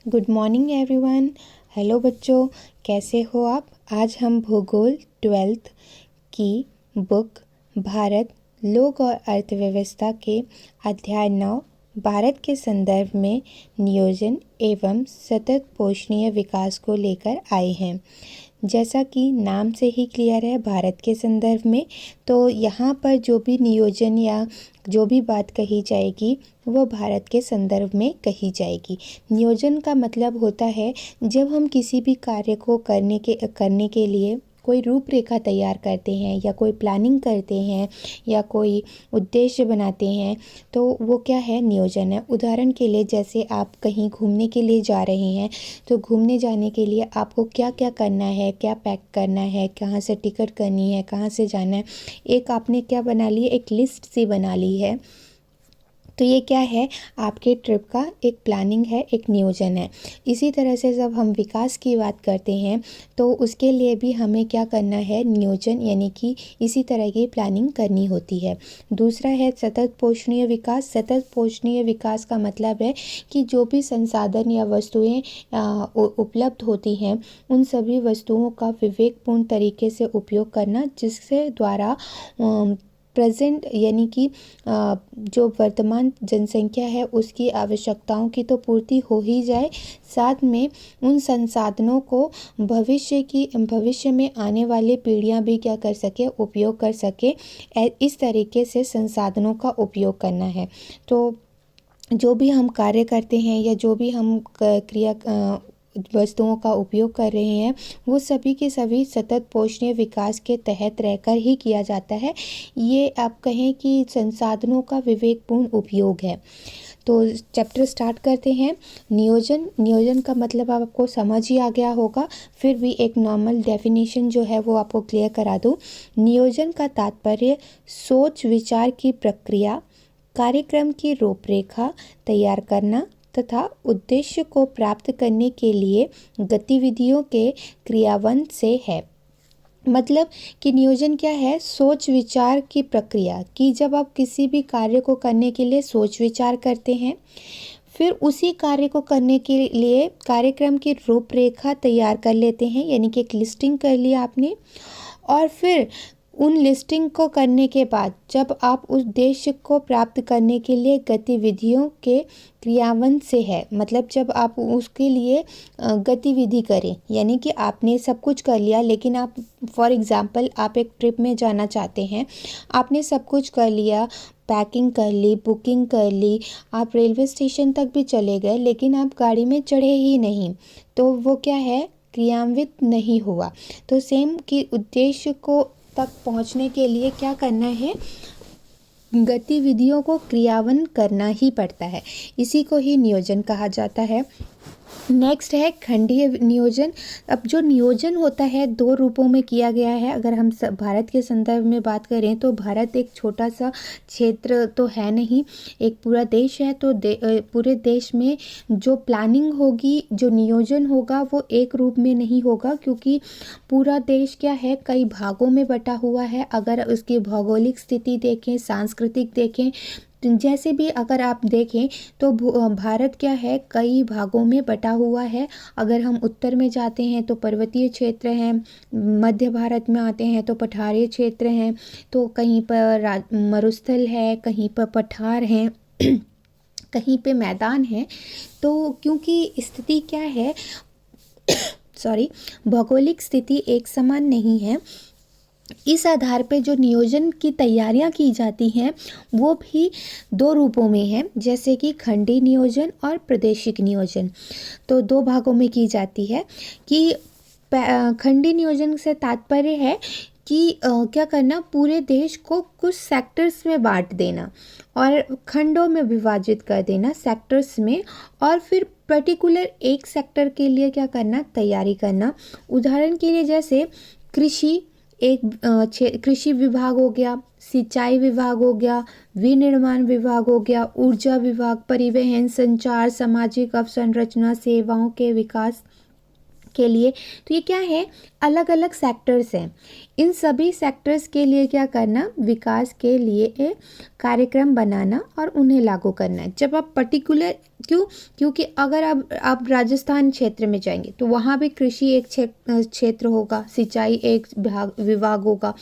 Good morning everyone. Hello बच्चों, कैसे हो आप। आज हम भूगोल 12th की बुक भारत लोक और अर्थव्यवस्था के अध्याय 9 भारत के संदर्भ में नियोजन एवं सतत पोषणीय विकास को लेकर आए हैं। जैसा कि नाम से ही क्लियर है, भारत के संदर्भ में, तो यहाँ पर जो भी नियोजन या जो भी बात कही जाएगी वो भारत के संदर्भ में कही जाएगी। नियोजन का मतलब होता है जब हम किसी भी कार्य को करने के लिए कोई रूपरेखा तैयार करते हैं या कोई प्लानिंग करते हैं या कोई उद्देश्य बनाते हैं, तो वो क्या है, नियोजन है। उदाहरण के लिए जैसे आप कहीं घूमने के लिए जा रहे हैं, तो घूमने जाने के लिए आपको क्या क्या करना है, क्या पैक करना है, कहाँ से टिकट करनी है, कहाँ से जाना है, एक आपने क्या बना ली, एक लिस्ट सी बना ली है। तो ये क्या है, आपके ट्रिप का एक प्लानिंग है, एक नियोजन है। इसी तरह से जब हम विकास की बात करते हैं तो उसके लिए भी हमें क्या करना है, नियोजन यानी कि इसी तरह की प्लानिंग करनी होती है। दूसरा है सतत पोषणीय विकास। सतत पोषणीय विकास का मतलब है कि जो भी संसाधन या वस्तुएं उपलब्ध होती हैं, उन सभी वस्तुओं का विवेकपूर्ण तरीके से उपयोग करना, जिससे द्वारा प्रेजेंट यानी कि जो वर्तमान जनसंख्या है उसकी आवश्यकताओं की तो पूर्ति हो ही जाए, साथ में उन संसाधनों को भविष्य में आने वाली पीढ़ियां भी क्या कर सके, उपयोग कर सके। इस तरीके से संसाधनों का उपयोग करना है। तो जो भी हम कार्य करते हैं या जो भी हम वस्तुओं का उपयोग कर रहे हैं, वो सभी के सभी सतत पोषणीय विकास के तहत रहकर ही किया जाता है। ये आप कहें कि संसाधनों का विवेकपूर्ण उपयोग है। तो चैप्टर स्टार्ट करते हैं। नियोजन का मतलब आपको समझ ही आ गया होगा, फिर भी एक नॉर्मल डेफिनेशन जो है वो आपको क्लियर करा दूँ। नियोजन का तात्पर्य सोच विचार की प्रक्रिया, कार्यक्रम की रूपरेखा तैयार करना तथा उद्देश्य को प्राप्त करने के लिए गतिविधियों के क्रियान्वयन से है। मतलब कि नियोजन क्या है, सोच विचार की प्रक्रिया कि जब आप किसी भी कार्य को करने के लिए सोच विचार करते हैं, फिर उसी कार्य को करने के लिए कार्यक्रम की रूपरेखा तैयार कर लेते हैं, यानी कि एक लिस्टिंग कर लिया आपने, और फिर उन लिस्टिंग को करने के बाद जब आप उस उद्देश्य को प्राप्त करने के लिए गतिविधियों के क्रियान्वयन से है, मतलब जब आप उसके लिए गतिविधि करें, यानी कि आपने सब कुछ कर लिया, लेकिन आप फॉर एग्जांपल आप एक ट्रिप में जाना चाहते हैं, आपने सब कुछ कर लिया, पैकिंग कर ली, बुकिंग कर ली, आप रेलवे स्टेशन तक भी चले गए, लेकिन आप गाड़ी में चढ़े ही नहीं, तो वो क्या है, क्रियान्वित नहीं हुआ। तो सेम कि उद्देश्य को तक पहुंचने के लिए क्या करना है, गतिविधियों को क्रियान्वयन करना ही पड़ता है। इसी को ही नियोजन कहा जाता है। नेक्स्ट है खंडीय नियोजन। अब जो नियोजन होता है दो रूपों में किया गया है। अगर हम भारत के संदर्भ में बात करें तो भारत एक छोटा सा क्षेत्र तो है नहीं, एक पूरा देश है। तो पूरे देश में जो प्लानिंग होगी, जो नियोजन होगा, वो एक रूप में नहीं होगा, क्योंकि पूरा देश क्या है, कई भागों में बटा हुआ है। अगर उसकी भौगोलिक स्थिति देखें, सांस्कृतिक देखें, जैसे भी अगर आप देखें तो भारत क्या है, कई भागों में बटा हुआ है। अगर हम उत्तर में जाते हैं तो पर्वतीय क्षेत्र हैं, मध्य भारत में आते हैं तो पठारीय क्षेत्र हैं, तो कहीं पर मरुस्थल है, कहीं पर पठार हैं कहीं पे मैदान है। तो क्योंकि स्थिति क्या है भौगोलिक स्थिति एक समान नहीं है, इस आधार पे जो नियोजन की तैयारियां की जाती हैं वो भी दो रूपों में है, जैसे कि खंडी नियोजन और प्रादेशिक नियोजन। तो दो भागों में की जाती है कि खंडी नियोजन से तात्पर्य है कि क्या करना, पूरे देश को कुछ सेक्टर्स में बांट देना और खंडों में विभाजित कर देना सेक्टर्स में, और फिर पर्टिकुलर एक सेक्टर के लिए क्या करना, तैयारी करना। उदाहरण के लिए जैसे कृषि, एक कृषि विभाग हो गया, सिंचाई विभाग हो गया, विनिर्माण विभाग हो गया, ऊर्जा विभाग, परिवहन, संचार, सामाजिक अवसंरचना, सेवाओं के विकास के लिए। तो ये क्या है, अलग अलग सेक्टर्स हैं। इन सभी सेक्टर्स के लिए क्या करना, विकास के लिए एक कार्यक्रम बनाना और उन्हें लागू करना है। जब आप पर्टिकुलर क्यों? क्योंकि अगर आप राजस्थान क्षेत्र में जाएंगे तो वहाँ भी कृषि एक क्षेत्र होगा, सिंचाई एक विभाग होगा।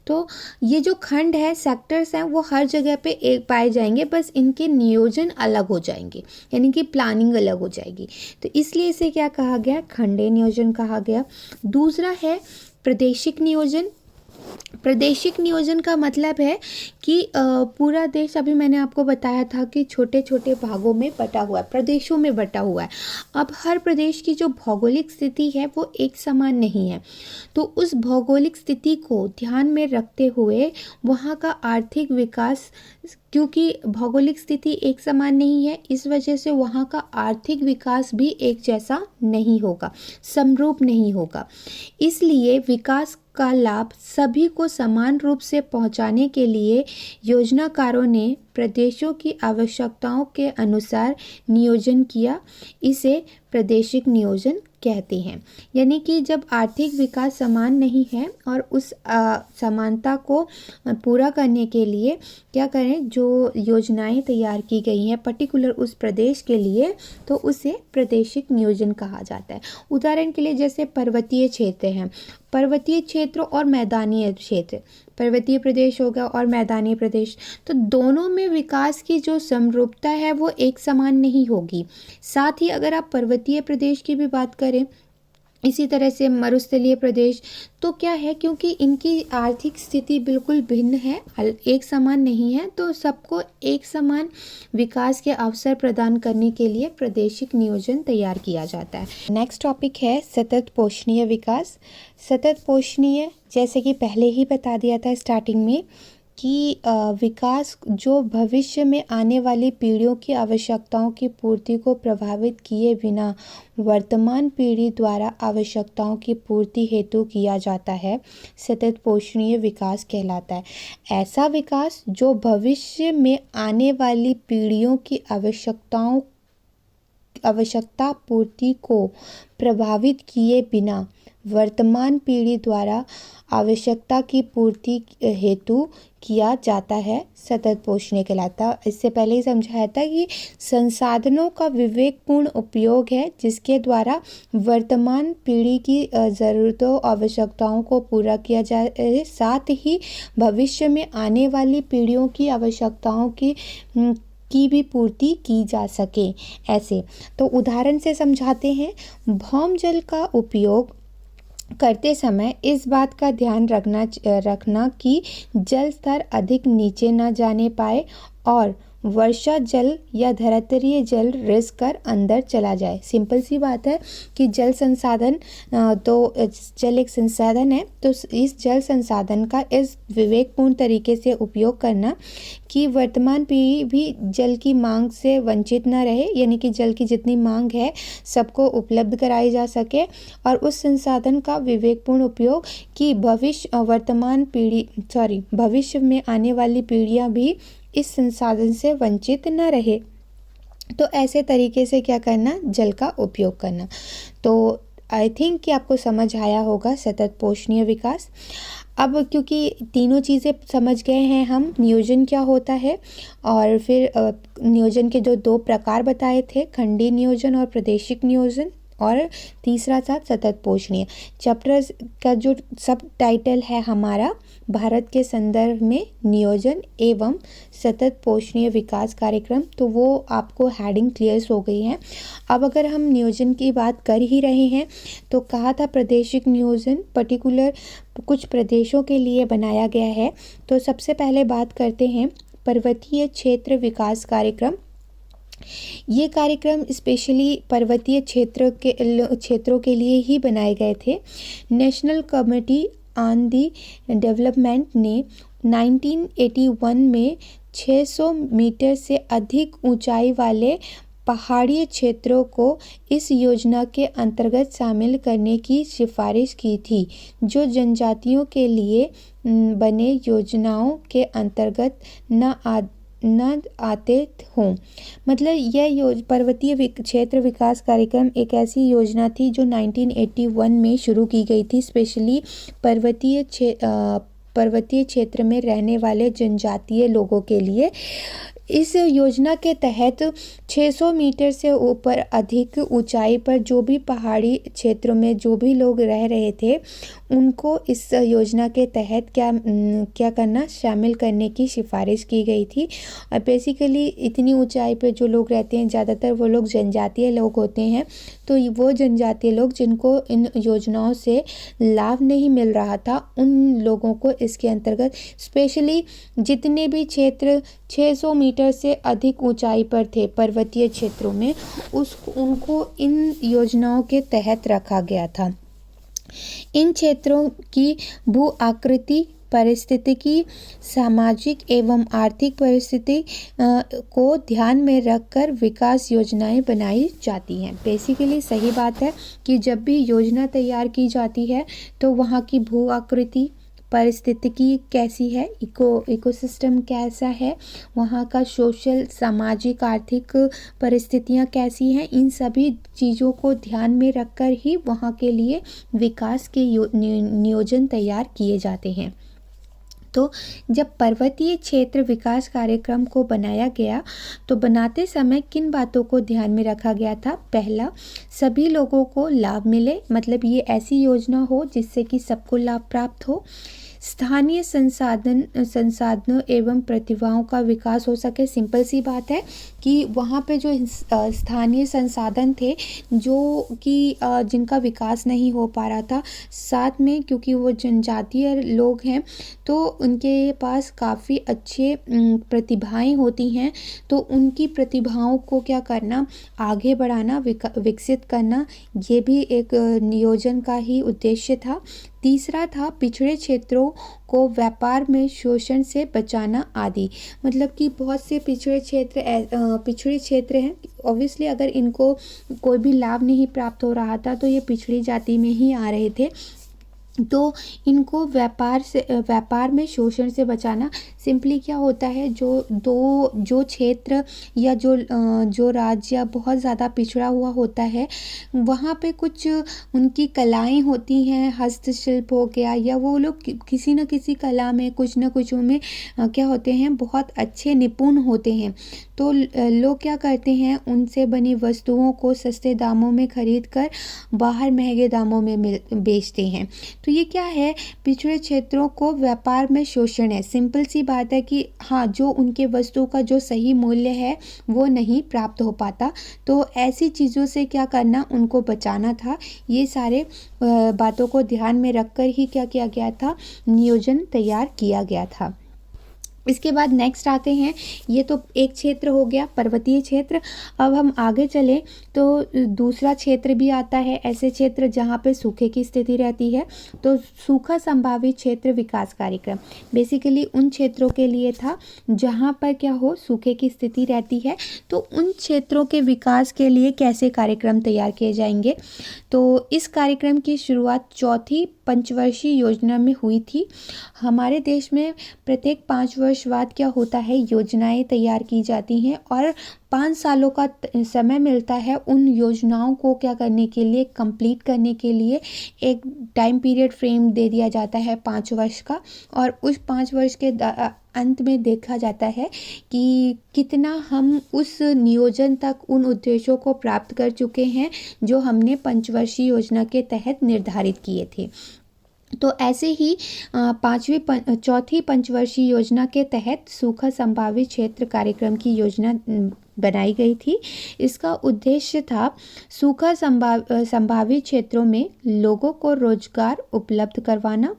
तो ये जो खंड है, सेक्टर्स हैं, वो हर जगह पे एक पाए जाएंगे, बस इनके नियोजन अलग हो जाएंगे, यानी कि प्लानिंग अलग हो जाएगी। तो इसलिए इसे क्या कहा गया? खंडीय नियोजन कहा गया। दूसरा है प्रादेशिक नियोजन। प्रादेशिक नियोजन का मतलब है कि पूरा देश, अभी मैंने आपको बताया था कि छोटे छोटे भागों में बटा हुआ है, प्रदेशों में बटा हुआ है। अब हर प्रदेश की जो भौगोलिक स्थिति है वो एक समान नहीं है, तो उस भौगोलिक स्थिति को ध्यान में रखते हुए वहाँ का आर्थिक विकास, क्योंकि भौगोलिक स्थिति एक समान नहीं है, इस वजह से वहाँ का आर्थिक विकास भी एक जैसा नहीं होगा, समरूप नहीं होगा। इसलिए विकास का लाभ सभी को समान रूप से पहुंचाने के लिए योजनाकारों ने प्रदेशों की आवश्यकताओं के अनुसार नियोजन किया। इसे प्रादेशिक नियोजन कहते हैं। यानी कि जब आर्थिक विकास समान नहीं है और उस समानता को पूरा करने के लिए क्या करें, जो योजनाएं तैयार की गई हैं पर्टिकुलर उस प्रदेश के लिए, तो उसे प्रादेशिक नियोजन कहा जाता है। उदाहरण के लिए जैसे पर्वतीय क्षेत्र हैं, पर्वतीय क्षेत्र और मैदानी क्षेत्र, पर्वतीय प्रदेश होगा और मैदानी प्रदेश, तो दोनों में विकास की जो समरूपता है वो एक समान नहीं होगी। साथ ही अगर आप पर्वतीय प्रदेश की भी बात करें, इसी तरह से मरुस्थलीय प्रदेश, तो क्या है, क्योंकि इनकी आर्थिक स्थिति बिल्कुल भिन्न है, एक समान नहीं है, तो सबको एक समान विकास के अवसर प्रदान करने के लिए प्रादेशिक नियोजन तैयार किया जाता है। नेक्स्ट टॉपिक है सतत पोषणीय विकास। सतत पोषणीय, जैसे कि पहले ही बता दिया था स्टार्टिंग में, कि विकास जो भविष्य में आने वाली पीढ़ियों की आवश्यकताओं की पूर्ति को प्रभावित किए बिना वर्तमान पीढ़ी द्वारा आवश्यकताओं की पूर्ति हेतु किया जाता है, सतत पोषणीय विकास कहलाता है। ऐसा विकास जो भविष्य में आने वाली पीढ़ियों की आवश्यकता पूर्ति को प्रभावित किए बिना वर्तमान पीढ़ी द्वारा आवश्यकता की पूर्ति हेतु किया जाता है, सतत पोषणीय कहलाता है। इससे पहले ही समझाया था कि संसाधनों का विवेकपूर्ण उपयोग है जिसके द्वारा वर्तमान पीढ़ी की ज़रूरतों आवश्यकताओं को पूरा किया जाए, साथ ही भविष्य में आने वाली पीढ़ियों की आवश्यकताओं की भी पूर्ति की जा सके। ऐसे तो उदाहरण से समझाते हैं। भौम जल का उपयोग करते समय इस बात का ध्यान रखना कि जल स्तर अधिक नीचे न जाने पाए और वर्षा जल या धरातलीय जल रिस कर अंदर चला जाए। सिंपल सी बात है कि जल संसाधन, तो जल एक संसाधन है, तो इस जल संसाधन का इस विवेकपूर्ण तरीके से उपयोग करना कि वर्तमान पीढ़ी भी जल की मांग से वंचित न रहे, यानी कि जल की जितनी मांग है सबको उपलब्ध कराई जा सके, और उस संसाधन का विवेकपूर्ण उपयोग कि भविष्य में आने वाली पीढ़ियां भी इस संसाधन से वंचित न रहे। तो ऐसे तरीके से क्या करना, जल का उपयोग करना। तो आई थिंक कि आपको समझ आया होगा सतत पोषणीय विकास। अब क्योंकि तीनों चीज़ें समझ गए हैं हम, नियोजन क्या होता है और फिर नियोजन के जो 2 प्रकार बताए थे, खंडीय नियोजन और प्रादेशिक नियोजन, और तीसरा था सतत पोषणीय। चैप्टर का जो सब टाइटल है हमारा, भारत के संदर्भ में नियोजन एवं सतत पोषणीय विकास कार्यक्रम, तो वो आपको हेडिंग क्लियर हो गई है। अब अगर हम नियोजन की बात कर ही रहे हैं तो कहा था प्रादेशिक नियोजन पर्टिकुलर कुछ प्रदेशों के लिए बनाया गया है। तो सबसे पहले बात करते हैं पर्वतीय क्षेत्र विकास कार्यक्रम। ये कार्यक्रम स्पेशली पर्वतीय क्षेत्रों के लिए ही बनाए गए थे। National committee on the development ने 1981 में 600 मीटर से अधिक ऊंचाई वाले पहाड़ी क्षेत्रों को इस योजना के अंतर्गत शामिल करने की सिफारिश की थी, जो जनजातियों के लिए बने योजनाओं के अंतर्गत न आते हों। मतलब यह पर्वतीय क्षेत्र विकास कार्यक्रम एक ऐसी योजना थी जो 1981 में शुरू की गई थी, स्पेशली पर्वतीय क्षेत्र में रहने वाले जनजातीय लोगों के लिए। इस योजना के तहत 600 मीटर से ऊपर अधिक ऊंचाई पर जो भी पहाड़ी क्षेत्रों में जो भी लोग रह रहे थे उनको इस योजना के तहत क्या करना, शामिल करने की सिफारिश की गई थी। और बेसिकली इतनी ऊंचाई पे जो लोग रहते हैं ज़्यादातर वो लोग जनजातीय लोग होते हैं। तो वो जनजातीय लोग जिनको इन योजनाओं से लाभ नहीं मिल रहा था उन लोगों को इसके अंतर्गत स्पेशली जितने भी क्षेत्र 600 मीटर से अधिक ऊंचाई पर थे पर्वतीय क्षेत्रों में उनको इन योजनाओं के तहत रखा गया था। इन क्षेत्रों की भू आकृति, पारिस्थितिकी, सामाजिक एवं आर्थिक परिस्थिति को ध्यान में रखकर विकास योजनाएं बनाई जाती हैं। बेसिकली सही बात है कि जब भी योजना तैयार की जाती है तो वहाँ की भू आकृति, परिस्थितिकी कैसी है, इकोसिस्टम कैसा है, वहाँ का सोशल, सामाजिक, आर्थिक परिस्थितियाँ कैसी हैं, इन सभी चीज़ों को ध्यान में रखकर ही वहाँ के लिए विकास के नियोजन तैयार किए जाते हैं। तो जब पर्वतीय क्षेत्र विकास कार्यक्रम को बनाया गया तो बनाते समय किन बातों को ध्यान में रखा गया था? पहला, सभी लोगों को लाभ मिले, मतलब ये ऐसी योजना हो जिससे कि सबको लाभ प्राप्त हो। स्थानीय संसाधनों एवं प्रतिभाओं का विकास हो सके। सिंपल सी बात है कि वहाँ पे जो स्थानीय संसाधन थे जो कि जिनका विकास नहीं हो पा रहा था, साथ में क्योंकि वो जनजातीय लोग हैं तो उनके पास काफ़ी अच्छे प्रतिभाएं होती हैं, तो उनकी प्रतिभाओं को क्या करना, आगे बढ़ाना, विकसित करना, ये भी एक नियोजन का ही उद्देश्य था। तीसरा था पिछड़े क्षेत्रों को व्यापार में शोषण से बचाना आदि। मतलब कि बहुत से पिछड़े क्षेत्र हैं, ऑब्वियसली अगर इनको कोई भी लाभ नहीं प्राप्त हो रहा था तो ये पिछड़ी जाति में ही आ रहे थे, तो इनको व्यापार में शोषण से बचाना। सिंपली क्या होता है, जो क्षेत्र या जो राज्य बहुत ज़्यादा पिछड़ा हुआ होता है वहाँ पे कुछ उनकी कलाएं होती हैं, हस्तशिल्प हो गया, या वो लोग किसी न किसी कला में कुछ न कुछ में क्या होते हैं, बहुत अच्छे निपुण होते हैं। तो लोग क्या करते हैं, उनसे बनी वस्तुओं को सस्ते दामों में खरीद कर बाहर महंगे दामों में बेचते हैं। तो ये क्या है, पिछड़े क्षेत्रों को व्यापार में शोषण है। सिंपल सी बात है कि हाँ, जो उनके वस्तु का जो सही मूल्य है वो नहीं प्राप्त हो पाता, तो ऐसी चीज़ों से क्या करना, उनको बचाना था। ये सारे बातों को ध्यान में रखकर ही क्या किया गया था, नियोजन तैयार किया गया था। इसके बाद नेक्स्ट आते हैं, ये तो एक क्षेत्र हो गया पर्वतीय क्षेत्र। अब हम आगे चलें तो दूसरा क्षेत्र भी आता है, ऐसे क्षेत्र जहाँ पे सूखे की स्थिति रहती है। तो सूखा संभावित क्षेत्र विकास कार्यक्रम बेसिकली उन क्षेत्रों के लिए था जहाँ पर क्या हो, सूखे की स्थिति रहती है। तो उन क्षेत्रों के विकास के लिए कैसे कार्यक्रम तैयार किए जाएंगे? तो इस कार्यक्रम की शुरुआत चौथी पंचवर्षीय योजना में हुई थी। हमारे देश में प्रत्येक 5 वर्ष बाद क्या होता है, योजनाएं तैयार की जाती हैं और 5 सालों का समय मिलता है उन योजनाओं को क्या करने के लिए, कंप्लीट करने के लिए। एक टाइम पीरियड फ्रेम दे दिया जाता है 5 वर्ष का, और उस 5 वर्ष के अंत में देखा जाता है कि कितना हम उस नियोजन तक उन उद्देश्यों को प्राप्त कर चुके हैं जो हमने पंचवर्षीय योजना के तहत निर्धारित किए थे। तो ऐसे ही चौथी पंचवर्षीय योजना के तहत सूखा संभावित क्षेत्र कार्यक्रम की योजना बनाई गई थी। इसका उद्देश्य था सूखा संभावित क्षेत्रों में लोगों को रोजगार उपलब्ध करवाना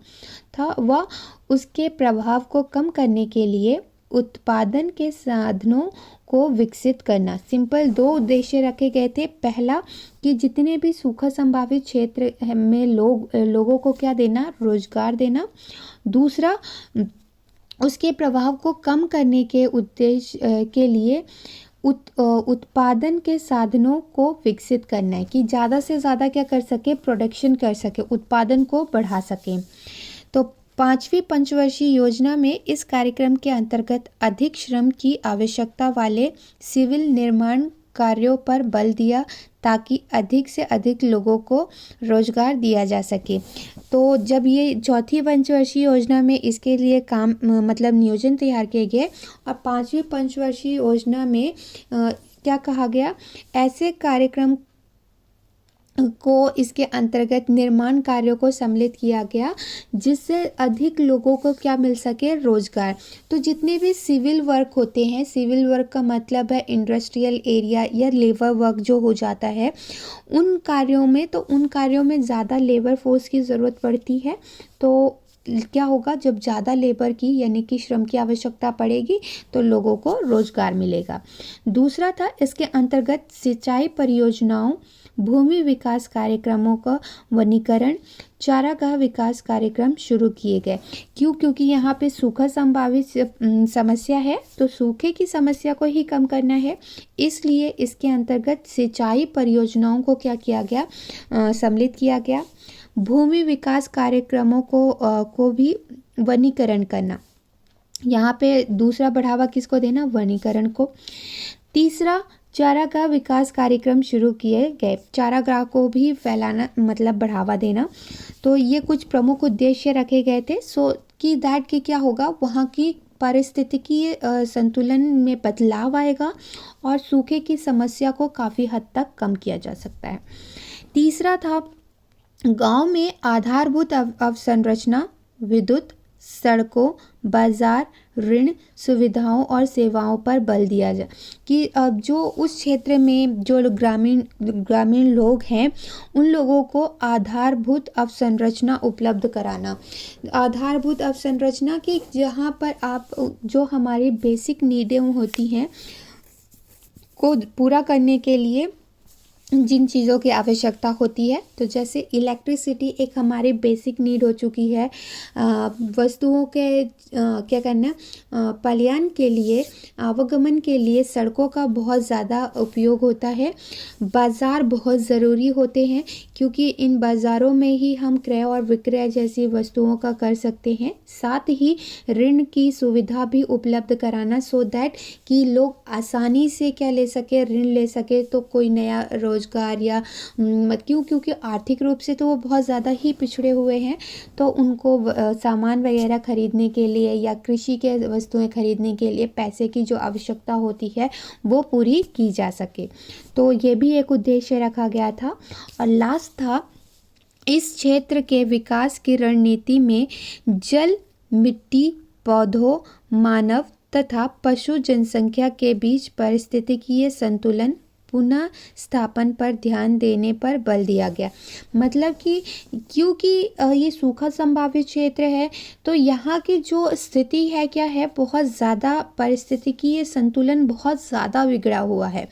था व उसके प्रभाव को कम करने के लिए उत्पादन के साधनों को विकसित करना। सिंपल 2 उद्देश्य रखे गए थे। पहला कि जितने भी सूखा संभावित क्षेत्र में लोगों को क्या देना, रोजगार देना। दूसरा, उसके प्रभाव को कम करने के उद्देश्य के लिए उत्पादन के साधनों को विकसित करना है कि ज़्यादा से ज़्यादा क्या कर सके, प्रोडक्शन कर सके, उत्पादन को बढ़ा सके। तो 5वीं पंचवर्षीय योजना में इस कार्यक्रम के अंतर्गत अधिक श्रम की आवश्यकता वाले सिविल निर्माण कार्यों पर बल दिया ताकि अधिक से अधिक लोगों को रोजगार दिया जा सके। तो जब ये चौथी पंचवर्षीय योजना में इसके लिए काम मतलब नियोजन तैयार किए गए, और पांचवी पंचवर्षीय योजना में क्या कहा गया, ऐसे कार्यक्रम को इसके अंतर्गत निर्माण कार्यों को सम्मिलित किया गया जिससे अधिक लोगों को क्या मिल सके, रोजगार। तो जितने भी सिविल वर्क होते हैं, सिविल वर्क का मतलब है इंडस्ट्रियल एरिया या लेबर वर्क जो हो जाता है, उन कार्यों में ज़्यादा लेबर फोर्स की ज़रूरत पड़ती है। तो क्या होगा, जब ज़्यादा लेबर की यानी कि श्रम की आवश्यकता पड़ेगी तो लोगों को रोजगार मिलेगा। दूसरा था इसके अंतर्गत सिंचाई परियोजनाओं, भूमि विकास कार्यक्रमों का वनीकरण, चारागाह विकास कार्यक्रम शुरू किए गए। क्योंकि यहाँ पे सूखा संभावित समस्या है, तो सूखे की समस्या को ही कम करना है, इसलिए इसके अंतर्गत सिंचाई परियोजनाओं को क्या किया गया, सम्मिलित किया गया। भूमि विकास कार्यक्रमों को भी वनीकरण करना, यहाँ पे दूसरा बढ़ावा किसको देना, वनीकरण को। तीसरा, चारागाह विकास कार्यक्रम शुरू किए गए, चारागाह को भी फैलाना मतलब बढ़ावा देना। तो ये कुछ प्रमुख उद्देश्य रखे गए थे, सो कि दैट कि क्या होगा, वहाँ की पारिस्थितिकीय संतुलन में बदलाव आएगा और सूखे की समस्या को काफ़ी हद तक कम किया जा सकता है। तीसरा था गांव में आधारभूत अवसंरचना, विद्युत, सड़कों, बाजार, ऋण सुविधाओं और सेवाओं पर बल दिया जाए कि अब जो उस क्षेत्र में जो ग्रामीण लोग हैं उन लोगों को आधारभूत अवसंरचना उपलब्ध कराना। आधारभूत अवसंरचना की जहाँ पर आप जो हमारी बेसिक नीडें होती हैं को पूरा करने के लिए जिन चीज़ों की आवश्यकता होती है, तो जैसे इलेक्ट्रिसिटी एक हमारी बेसिक नीड हो चुकी है, वस्तुओं के क्या करना, पलायन के लिए, आवागमन के लिए सड़कों का बहुत ज़्यादा उपयोग होता है। बाज़ार बहुत ज़रूरी होते हैं क्योंकि इन बाज़ारों में ही हम क्रय और विक्रय जैसी वस्तुओं का कर सकते हैं। साथ ही ऋण की सुविधा भी उपलब्ध कराना, सो दैट कि लोग आसानी से क्या ले सके, ऋण ले सके, तो कोई नया रोजगार या क्योंकि आर्थिक रूप से तो वो बहुत ज़्यादा ही पिछड़े हुए हैं, तो उनको सामान वगैरह खरीदने के लिए या कृषि के वस्तुएं खरीदने के लिए पैसे की जो आवश्यकता होती है वो पूरी की जा सके। तो ये भी एक उद्देश्य रखा गया था। और लास्ट था इस क्षेत्र के विकास की रणनीति में जल, मिट्टी, पौधों, मानव तथा पशु जनसंख्या के बीच पारिस्थितिकीय संतुलन पुनः स्थापन पर ध्यान देने पर बल दिया गया। मतलब कि क्योंकि ये सूखा संभावित क्षेत्र है, तो यहाँ की जो स्थिति है क्या है, बहुत ज़्यादा पारिस्थितिकीय संतुलन बहुत ज़्यादा बिगड़ा हुआ है।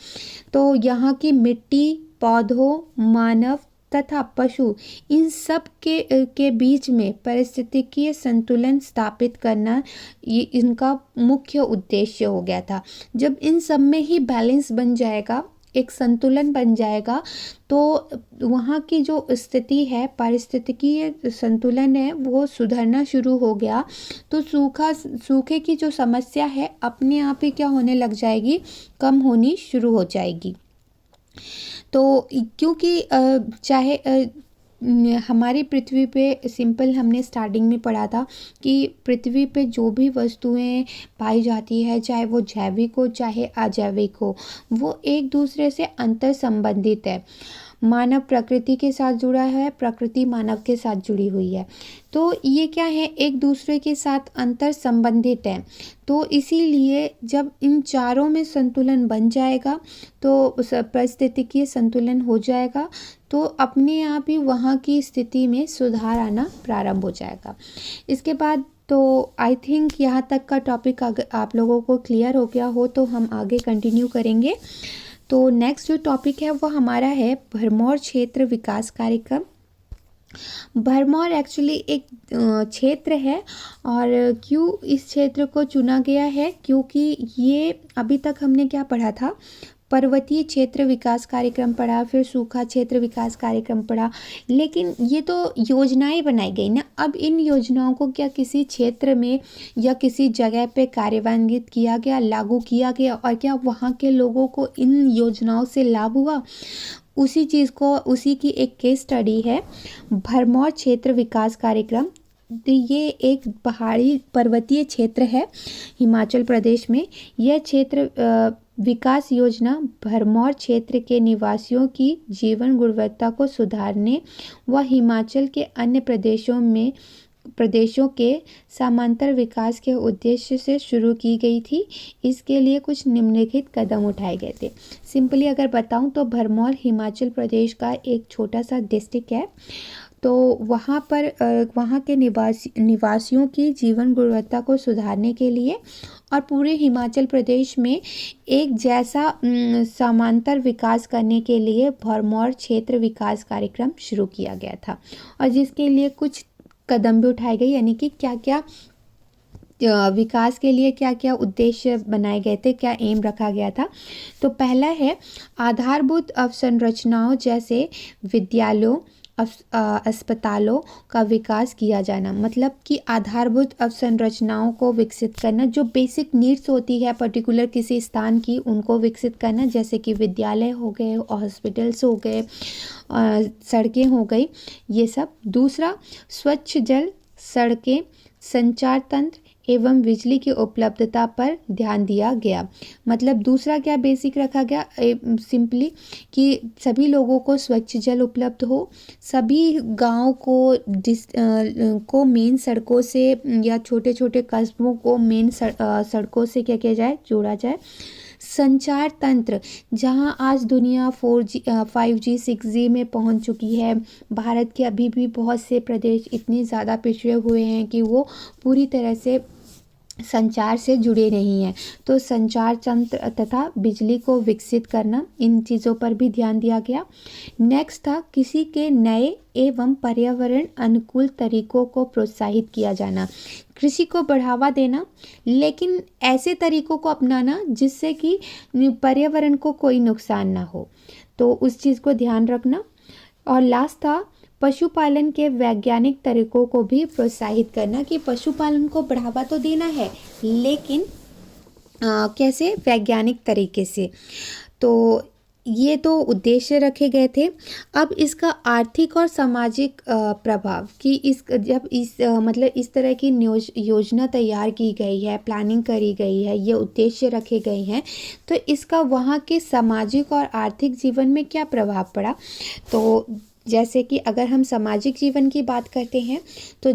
तो यहाँ की मिट्टी, पौधों, मानव तथा पशु, इन सब के बीच में पारिस्थितिकीय संतुलन स्थापित करना ये इनका मुख्य उद्देश्य हो गया था। जब इन सब में ही बैलेंस बन जाएगा, एक संतुलन बन जाएगा, तो वहाँ की जो स्थिति है, पारिस्थितिकीय संतुलन है, वो सुधरना शुरू हो गया। तो सूखे की जो समस्या है अपने आप ही क्या होने लग जाएगी, कम होनी शुरू हो जाएगी। तो क्योंकि चाहे हमारी पृथ्वी पे सिंपल हमने स्टार्टिंग में पढ़ा था कि पृथ्वी पे जो भी वस्तुएं पाई जाती है, चाहे वो जैविक हो चाहे अजैविक हो, वो एक दूसरे से अंतर संबंधित है। मानव प्रकृति के साथ जुड़ा है, प्रकृति मानव के साथ जुड़ी हुई है। तो ये क्या है, एक दूसरे के साथ अंतर संबंधित है। तो इसीलिए जब इन चारों में संतुलन बन जाएगा तो पारिस्थितिकीय संतुलन हो जाएगा, तो अपने आप ही वहाँ की स्थिति में सुधार आना प्रारंभ हो जाएगा। इसके बाद तो आई थिंक यहाँ तक का टॉपिक अगर आप लोगों को क्लियर हो गया हो तो हम आगे कंटिन्यू करेंगे। तो नेक्स्ट जो टॉपिक है वो हमारा है भरमौर क्षेत्र विकास कार्यक्रम। भरमौर एक्चुअली एक क्षेत्र है, और क्यों इस क्षेत्र को चुना गया है, क्योंकि ये अभी तक हमने क्या पढ़ा था, पर्वतीय क्षेत्र विकास कार्यक्रम पढ़ा, फिर सूखा क्षेत्र विकास कार्यक्रम पढ़ा। लेकिन ये तो योजनाएं बनाई गई ना, अब इन योजनाओं को क्या किसी क्षेत्र में या किसी जगह पे कार्यान्वित किया गया, लागू किया गया, और क्या वहाँ के लोगों को इन योजनाओं से लाभ हुआ? उसी चीज़ को, उसी की एक केस स्टडी है भरमौर क्षेत्र विकास कार्यक्रम। तो ये एक पहाड़ी पर्वतीय क्षेत्र है हिमाचल प्रदेश में। यह क्षेत्र विकास योजना भरमौर क्षेत्र के निवासियों की जीवन गुणवत्ता को सुधारने व हिमाचल के अन्य प्रदेशों के समांतर विकास के उद्देश्य से शुरू की गई थी। इसके लिए कुछ निम्नलिखित कदम उठाए गए थे। सिंपली अगर बताऊं तो भरमौर हिमाचल प्रदेश का एक छोटा सा डिस्ट्रिक्ट है। तो वहाँ पर वहाँ के निवासियों की जीवन गुणवत्ता को सुधारने के लिए और पूरे हिमाचल प्रदेश में एक जैसा समांतर विकास करने के लिए भरमौर क्षेत्र विकास कार्यक्रम शुरू किया गया था, और जिसके लिए कुछ कदम भी उठाए गए, यानी कि क्या क्या विकास के लिए क्या क्या उद्देश्य बनाए गए थे, क्या एम रखा गया था। तो पहला है आधारभूत अवसंरचनाओं जैसे विद्यालयों, अस्पतालों का विकास किया जाना। मतलब कि आधारभूत अवसंरचनाओं को विकसित करना, जो बेसिक नीड्स होती है पर्टिकुलर किसी स्थान की, उनको विकसित करना, जैसे कि विद्यालय हो गए, हॉस्पिटल्स हो गए, सड़कें हो गई, ये सब। दूसरा, स्वच्छ जल, सड़कें, संचार तंत्र एवं बिजली की उपलब्धता पर ध्यान दिया गया। मतलब दूसरा क्या बेसिक रखा गया, सिंपली कि सभी लोगों को स्वच्छ जल उपलब्ध हो, सभी गांव को मेन सड़कों से या छोटे छोटे कस्बों को मेन सड़कों से क्या किया जाए, जोड़ा जाए। संचार तंत्र, जहां आज दुनिया 4G 5G 6G में पहुंच चुकी है, भारत के अभी भी बहुत से प्रदेश इतने ज़्यादा पिछड़े हुए हैं कि वो पूरी तरह से संचार से जुड़े नहीं हैं। तो संचार तंत्र तथा बिजली को विकसित करना, इन चीज़ों पर भी ध्यान दिया गया। नेक्स्ट था कृषि के नए एवं पर्यावरण अनुकूल तरीकों को प्रोत्साहित किया जाना। कृषि को बढ़ावा देना, लेकिन ऐसे तरीकों को अपनाना जिससे कि पर्यावरण को कोई नुकसान ना हो, तो उस चीज़ को ध्यान रखना। और लास्ट था पशुपालन के वैज्ञानिक तरीकों को भी प्रोत्साहित करना, कि पशुपालन को बढ़ावा तो देना है, लेकिन कैसे, वैज्ञानिक तरीके से। तो ये तो उद्देश्य रखे गए थे। अब इसका आर्थिक और सामाजिक प्रभाव, कि मतलब इस तरह की योजना तैयार की गई है, प्लानिंग करी गई है, ये उद्देश्य रखे गए हैं, तो इसका वहाँ के सामाजिक और आर्थिक जीवन में क्या प्रभाव पड़ा। तो जैसे कि अगर हम सामाजिक जीवन की बात करते हैं तो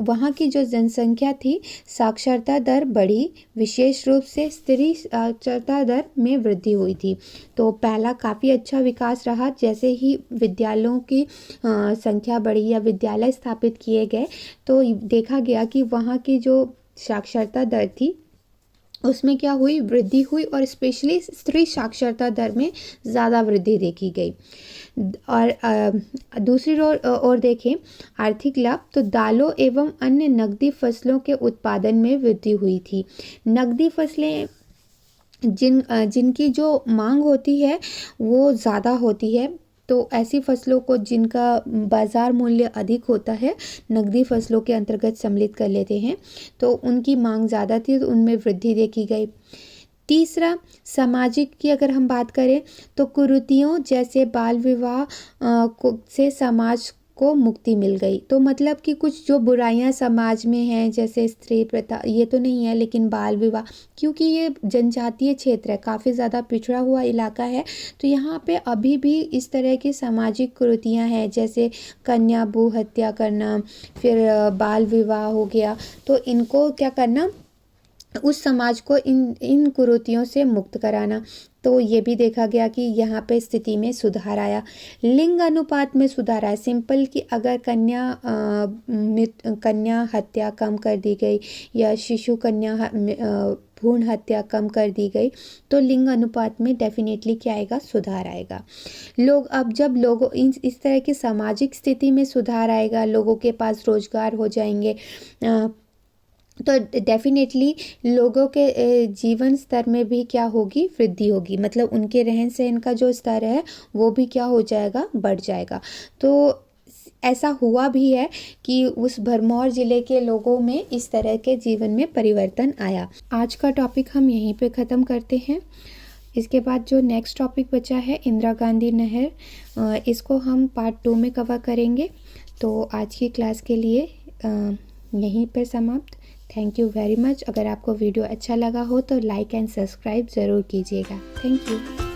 वहाँ की जो जनसंख्या थी, साक्षरता दर बढ़ी, विशेष रूप से स्त्री साक्षरता दर में वृद्धि हुई थी। तो पहला काफ़ी अच्छा विकास रहा। जैसे ही विद्यालयों की संख्या बढ़ी या विद्यालय स्थापित किए गए, तो देखा गया कि वहाँ की जो साक्षरता दर थी उसमें क्या हुई, वृद्धि हुई, और स्पेशली स्त्री साक्षरता दर में ज़्यादा वृद्धि देखी गई। और दूसरी ओर देखें आर्थिक लाभ, तो दालों एवं अन्य नकदी फसलों के उत्पादन में वृद्धि हुई थी। नकदी फसलें जिनकी जो मांग होती है वो ज़्यादा होती है, तो ऐसी फसलों को जिनका बाज़ार मूल्य अधिक होता है, नकदी फसलों के अंतर्गत सम्मिलित कर लेते हैं, तो उनकी मांग ज़्यादा थी, तो उनमें वृद्धि देखी गई। तीसरा, सामाजिक की अगर हम बात करें तो कुरीतियों जैसे बाल विवाह से समाज को मुक्ति मिल गई। तो मतलब कि कुछ जो बुराइयां समाज में हैं, जैसे स्त्री प्रथा, ये तो नहीं है, लेकिन बाल विवाह, क्योंकि ये जनजातीय क्षेत्र है, काफ़ी ज़्यादा पिछड़ा हुआ इलाका है, तो यहाँ पे अभी भी इस तरह की सामाजिक कुरीतियाँ हैं, जैसे कन्या भ्रूण हत्या करना, फिर बाल विवाह हो गया। तो इनको क्या करना, उस समाज को इन कुरीतियों से मुक्त कराना। तो ये भी देखा गया कि यहाँ पे स्थिति में सुधार आया। लिंग अनुपात में सुधार आया। सिंपल कि अगर कन्या हत्या कम कर दी गई या शिशु कन्या भ्रूण हत्या कम कर दी गई, तो लिंग अनुपात में डेफिनेटली क्या आएगा, सुधार आएगा। जब लोगों इस तरह की सामाजिक स्थिति में सुधार आएगा, लोगों के पास रोजगार हो जाएंगे, तो डेफिनेटली लोगों के जीवन स्तर में भी क्या होगी, वृद्धि होगी। मतलब उनके रहन सहन का जो स्तर है वो भी क्या हो जाएगा, बढ़ जाएगा। तो ऐसा हुआ भी है कि उस भरमौर ज़िले के लोगों में इस तरह के जीवन में परिवर्तन आया। आज का टॉपिक हम यहीं पे ख़त्म करते हैं। इसके बाद जो नेक्स्ट टॉपिक बचा है इंदिरा गांधी नहर, इसको हम पार्ट 2 में कवर करेंगे। तो आज की क्लास के लिए यहीं पर समाप्त। Thank you very much. अगर आपको वीडियो अच्छा लगा हो तो लाइक एंड सब्सक्राइब ज़रूर कीजिएगा। Thank you.